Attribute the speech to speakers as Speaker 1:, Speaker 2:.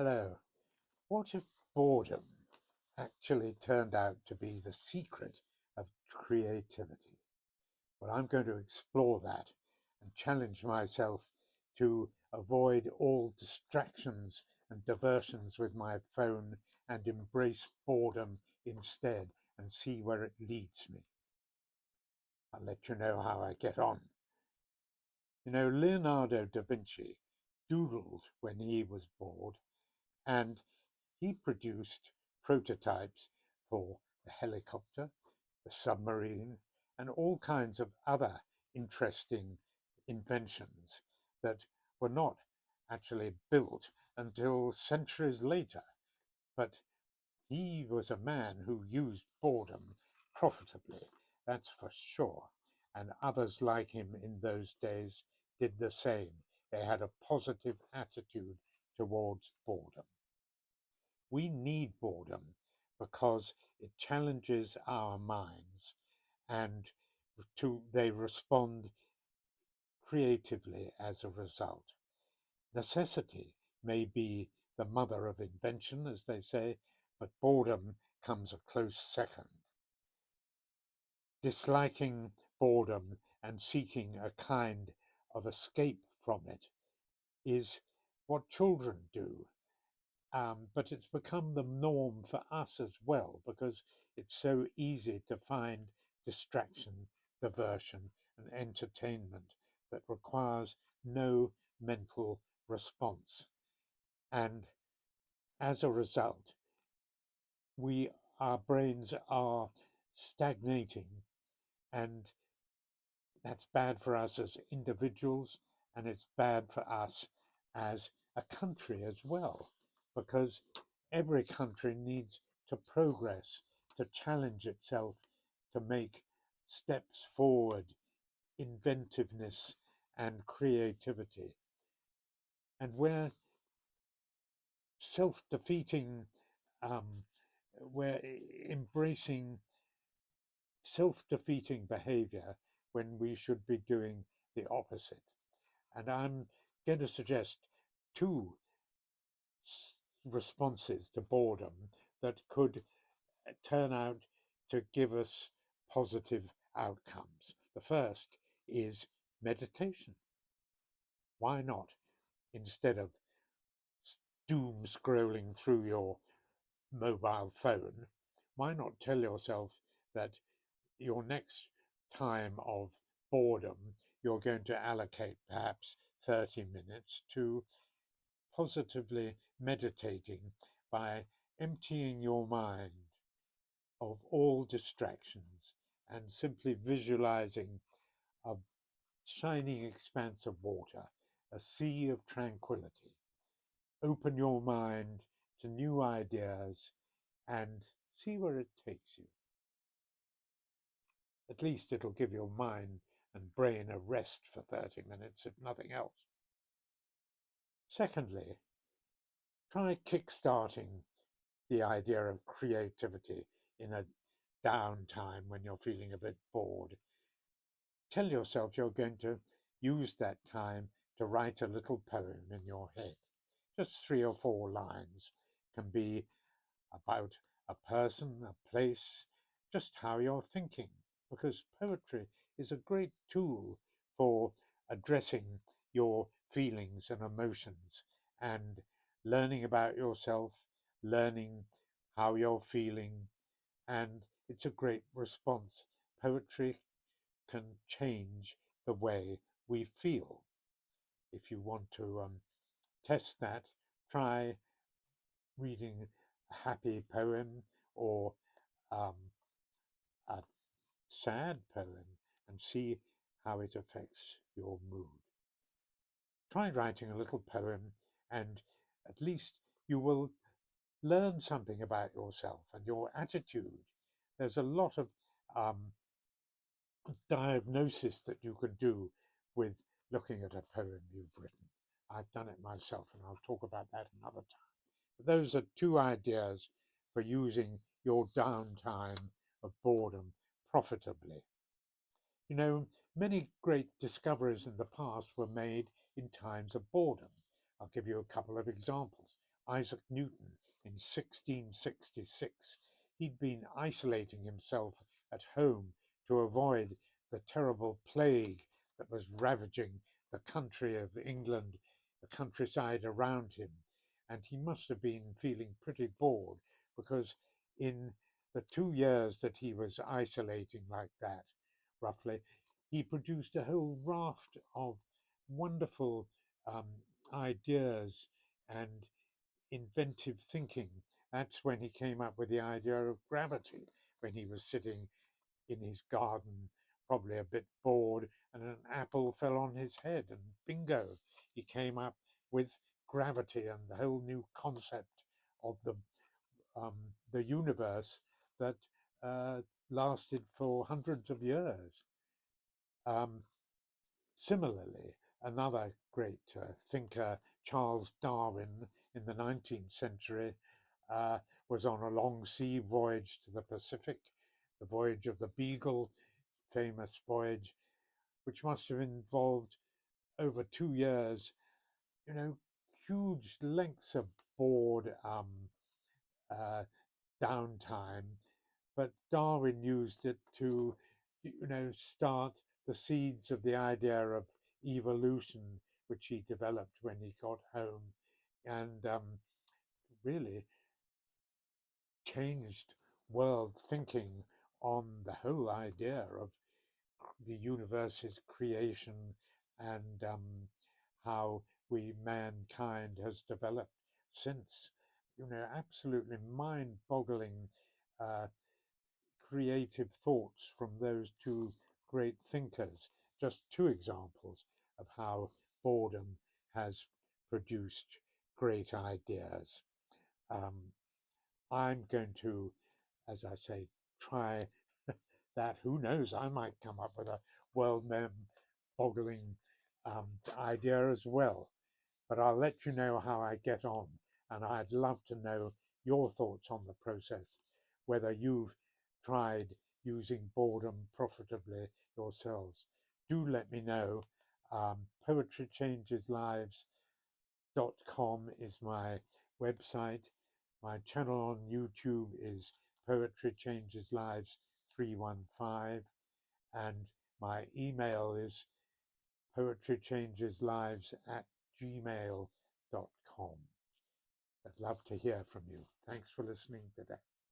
Speaker 1: Hello. What if boredom actually turned out to be the secret of creativity? Well, I'm going to explore that and challenge myself to avoid all distractions and diversions with my phone and embrace boredom instead and see where it leads me. I'll let you know how I get on. Leonardo da Vinci doodled when he was bored, and he produced prototypes for the helicopter, the submarine, and all kinds of other interesting inventions that were not actually built until centuries later. But he was a man who used boredom profitably, that's for sure. And others like him in those days did the same. They had a positive attitude towards boredom. We need boredom because it challenges our minds and they respond creatively as a result. Necessity may be the mother of invention, as they say, but boredom comes a close second. Disliking boredom and seeking a kind of escape from it is what children do. But it's become the norm for us as well because it's so easy to find distraction, diversion, and entertainment that requires no mental response. And as a result, our brains are stagnating, and that's bad for us as individuals, and it's bad for us as a country as well, because every country needs to progress, to challenge itself, to make steps forward, inventiveness and creativity. And where self-defeating, we're embracing self-defeating behavior when we should be doing the opposite. And I'm going to suggest two responses to boredom that could turn out to give us positive outcomes. The first is meditation. Why not? Instead of doom scrolling through your mobile phone, why not tell yourself that your next time of boredom, you're going to allocate perhaps 30 minutes to positively meditating by emptying your mind of all distractions and simply visualizing a shining expanse of water, a sea of tranquility. Open your mind to new ideas and see where it takes you. At least it'll give your mind and brain a rest for 30 minutes, if nothing else. Secondly, try kick-starting the idea of creativity in a downtime when you're feeling a bit bored. Tell yourself you're going to use that time to write a little poem in your head. Just 3 or 4 lines. Can be about a person, a place, just how you're thinking, because poetry is a great tool for addressing your feelings and emotions and learning about yourself, learning how you're feeling, and it's a great response. Poetry can change the way we feel. If you want to test that, try reading a happy poem or um, a sad poem and see how it affects your mood. Try writing a little poem and at least you will learn something about yourself and your attitude. There's a lot of diagnosis that you can do with looking at a poem you've written. I've done it myself and I'll talk about that another time. But those are 2 ideas for using your downtime of boredom profitably. Many great discoveries in the past were made in times of boredom. I'll give you a couple of examples. Isaac Newton in 1666. He'd been isolating himself at home to avoid the terrible plague that was ravaging the country of England, the countryside around him. And he must have been feeling pretty bored because in the 2 years that he was isolating like that, roughly, he produced a whole raft of wonderful um, ideas and inventive thinking. That's when he came up with the idea of gravity, when he was sitting in his garden, probably a bit bored, and an apple fell on his head, and bingo, he came up with gravity and the whole new concept of the universe that uh, lasted for hundreds of years. Um, Similarly, another great thinker, Charles Darwin, in the 19th century, uh, was on a long sea voyage to the Pacific, the voyage of the Beagle, famous voyage, which must have involved over 2 years, you know, huge lengths of bored uh, downtime. But Darwin used it to, start the seeds of the idea of evolution, which he developed when he got home, and really changed world thinking on the whole idea of the universe's creation and how we mankind has developed since. Absolutely mind-boggling uh, creative thoughts from those two great thinkers. Just two examples of how boredom has produced great ideas. Um, I'm going to, as I say, try that. Who knows? I might come up with a world boggling idea as well. But I'll let you know how I get on. And I'd love to know your thoughts on the process, whether you've tried using boredom profitably yourselves. Do let me know. Poetrychangeslives.com is my website. My channel on YouTube is Poetry Changes Lives 315, and my email is poetrychangeslives@gmail.com. I'd love to hear from you. Thanks for listening today.